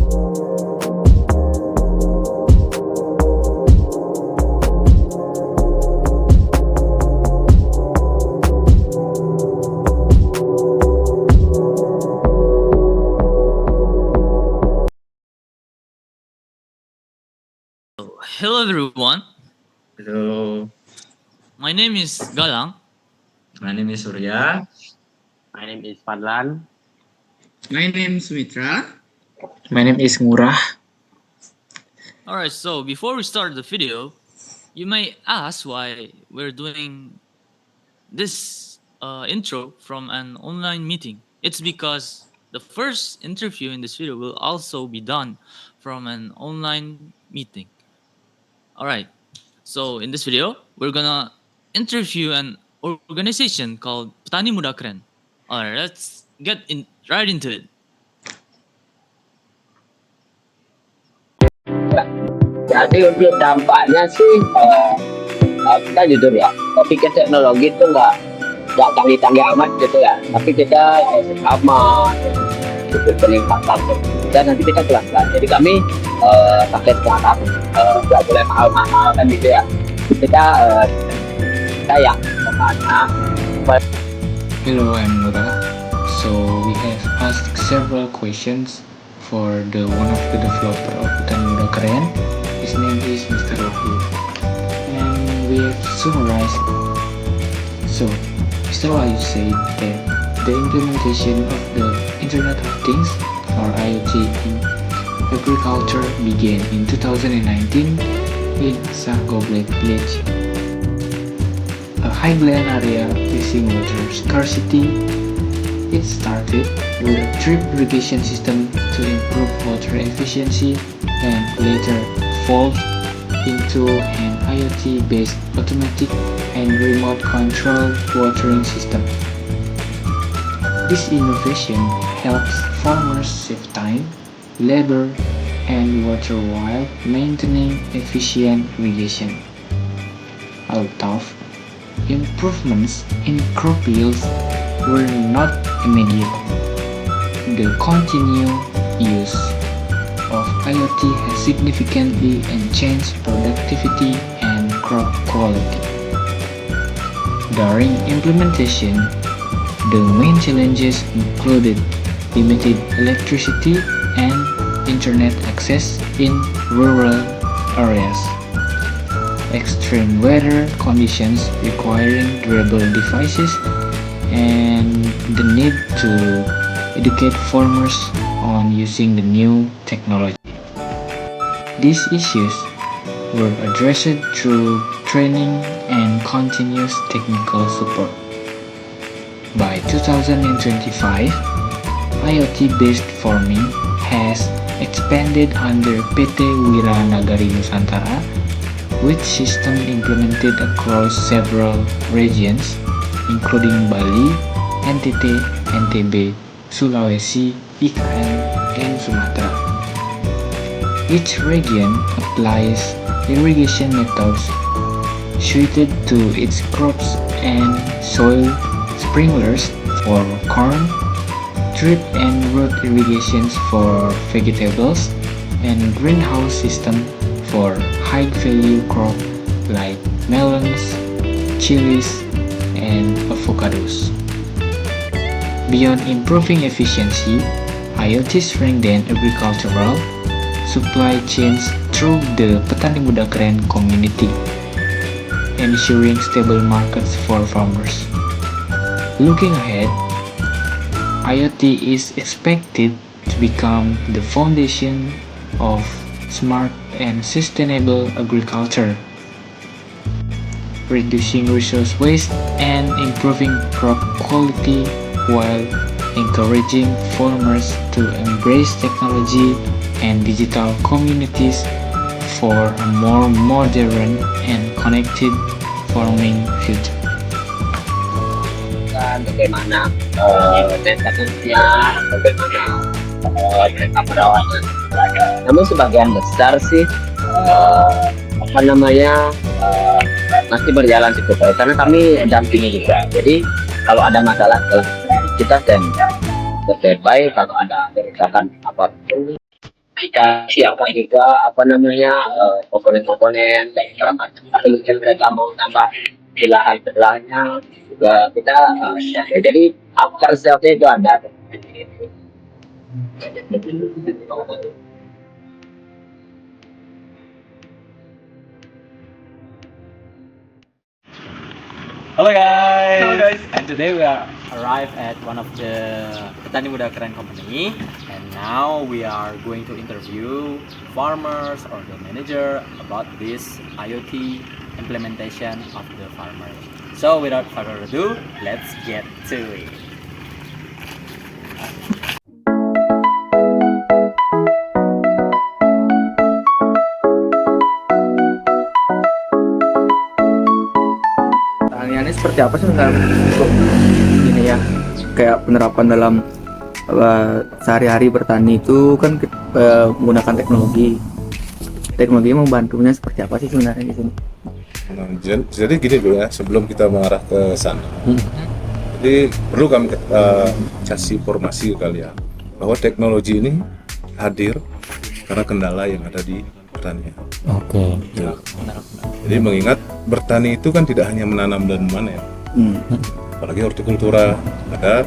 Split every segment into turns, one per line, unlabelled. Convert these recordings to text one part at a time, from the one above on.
Hello everyone,
Hello,
my name is Galang.
my name is Surya.
My name is Fadlan.
My name is Mitra.
My name is Ngurah.
Alright, so before we start the video, you may ask why we're doing this intro from an online meeting. It's because the first interview in this video will also be done from an online meeting. Alright, so in this video, we're gonna interview an organization called Petani Muda Keren. Alright, let's get right into it.
Jadi untuk dampaknya sih kita jujur ya, pikir teknologi itu nggak canggih-canggih amat gitu ya, tapi kita aman, itu peningkatan dan nanti kita pelan-pelan. Jadi kami pakai sekarang nggak boleh mahal-mahal kan gitu ya. Kita yang kemana?
Hello, I'm Ngurah. So we have asked several questions for the one of the developer of Petani Muda Keren. His name is Mr. Wahyu, and we have summarized. So, Mr. Wahyu said that the implementation of the Internet of Things or IoT in agriculture began in 2019 in Sahgoblet village, a highland area facing water scarcity. It started with a drip irrigation system to improve water efficiency and later evolved into an IoT-based automatic and remote control watering system. This innovation helps farmers save time, labor, and water while maintaining efficient irrigation. Although improvements in crop yields were not immediate, the continued use of IoT has significantly enhanced productivity and crop quality. During implementation, the main challenges included limited electricity and internet access in rural areas, extreme weather conditions requiring durable devices, and the need to educate farmers on using the new technology. These issues were addressed through training and continuous technical support. By 2025, IoT-based farming has expanded under PT Wira Nagari Nusantara, with system implemented across several regions, including Bali, NTT, NTB, Sulawesi, IKN, and Sumatra. Each region applies irrigation methods suited to its crops and soil sprinklers for corn, drip and root irrigations for vegetables, and greenhouse system for high-value crops like melons, chilies, and avocados. Beyond improving efficiency, IoT strengthen agricultural supply chains through the Petani Muda Keren community, ensuring stable markets for farmers. Looking ahead, IoT is expected to become the foundation of smart and sustainable agriculture, reducing resource waste and improving crop quality while encouraging farmers to embrace technology and digital communities for a more modern and connected farming future.
Bagaimana maintenance-nya, bagaimana mereka perawatan. Namun sebagian besar sih masih berjalan cukup baik karena kami dampingi juga. Jadi kalau ada masalah kita standby, kalau ada kerusakan apapun kita siapkan juga apa namanya komponen-komponen dan segala macam. Kalau mungkin mereka mau tambah belahan-belahannya juga kita siapkan. Jadi after sales itu ada.
Hello guys. Hello guys. And today we are arrived at one of the Petani Muda Keren company, and now we are going to interview farmers or the manager about this IoT implementation of the farmer. So without further ado, let's get to it.
Pertanyaannya seperti apa sih sebenarnya untuk ini ya, kayak penerapan dalam sehari-hari bertani itu kan menggunakan teknologi membantunya seperti apa sih sebenarnya di sini?
Nah, jadi gini dulu ya, sebelum kita mengarah ke sana, jadi perlu kami kasih informasi ke kalian bahwa teknologi ini hadir karena kendala yang ada di pertanian.
Oke.
Ya. Jadi mengingat bertani itu kan tidak hanya menanam dan memanen, apalagi hortikultura ada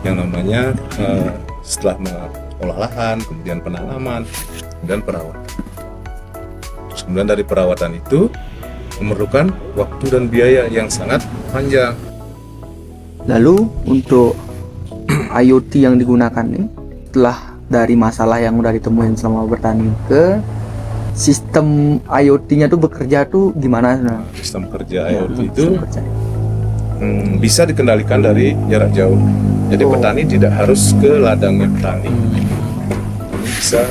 yang namanya setelah mengolah lahan, kemudian penanaman dan perawatan. Terus kemudian dari perawatan itu memerlukan waktu dan biaya yang sangat panjang.
Lalu untuk IoT yang digunakan nih, setelah dari masalah yang udah ditemuin selama bertani ke sistem IoT-nya tuh bekerja tuh gimana sebenarnya?
Sistem kerja IoT itu bisa dikendalikan dari jarak jauh. Jadi petani tidak harus ke ladangnya petani. Bisa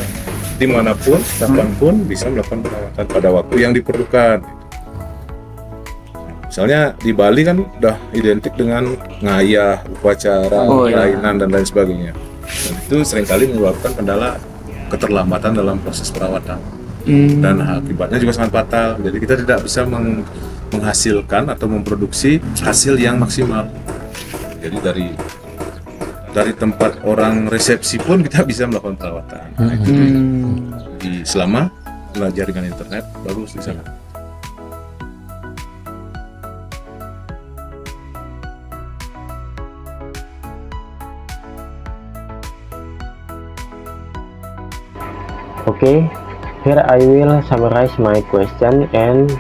dimanapun, kapanpun bisa melakukan perawatan pada waktu yang diperlukan. Misalnya di Bali kan udah identik dengan ngayah, upacara, perainan dan lain sebagainya. Dan itu seringkali menyebabkan kendala keterlambatan dalam proses perawatan. Dan akibatnya juga sangat fatal. Jadi kita tidak bisa menghasilkan atau memproduksi hasil yang maksimal. Jadi dari tempat orang resepsi pun kita bisa melakukan perawatan. Nah, itu selama jaringan internet bagus di sana.
Okay, here I will summarize my question and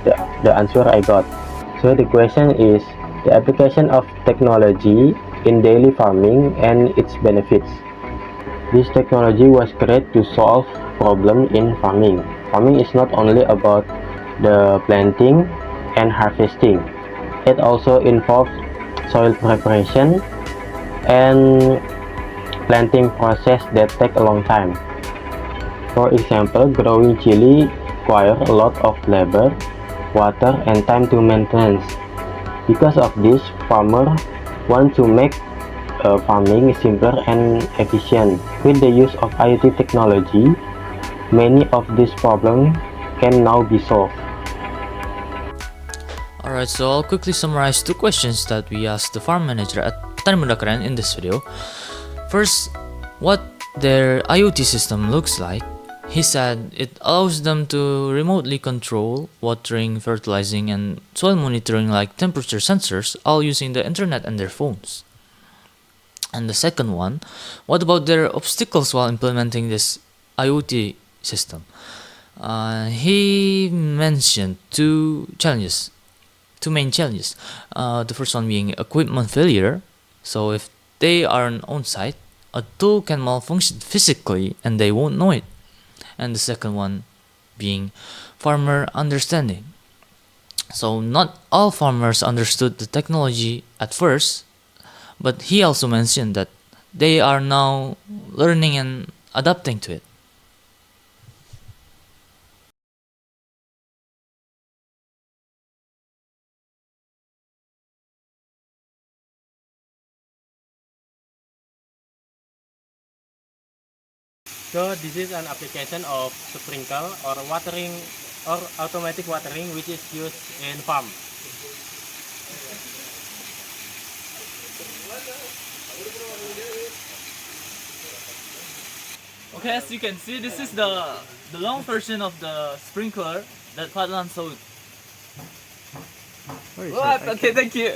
the answer I got. So the question is the application of technology in daily farming and its benefits. This technology was created to solve problem in farming. Farming is not only about the planting and harvesting. It also involves soil preparation and planting process that take a long time. For example, growing chili requires a lot of labor, water, and time to maintenance. Because of this, farmers want to make farming simpler and efficient. With the use of IoT technology, many of these problems can now be solved.
Alright, so I'll quickly summarize two questions that we asked the farm manager at Petani Muda Keren in this video. First, what their IoT system looks like. He said it allows them to remotely control watering, fertilizing, and soil monitoring like temperature sensors, all using the internet and their phones. And the second one, what about their obstacles while implementing this IoT system? He mentioned two main challenges. The first one being equipment failure. So if they are on site, a tool can malfunction physically and they won't know it. And the second one being farmer understanding. So not all farmers understood the technology at first, but he also mentioned that they are now learning and adapting to it.
So this is an application of sprinkle or watering or automatic watering which is used in farm.
Okay, as you can see, this is the long version of the sprinkler that Fadlan sold. What? Okay, thank you.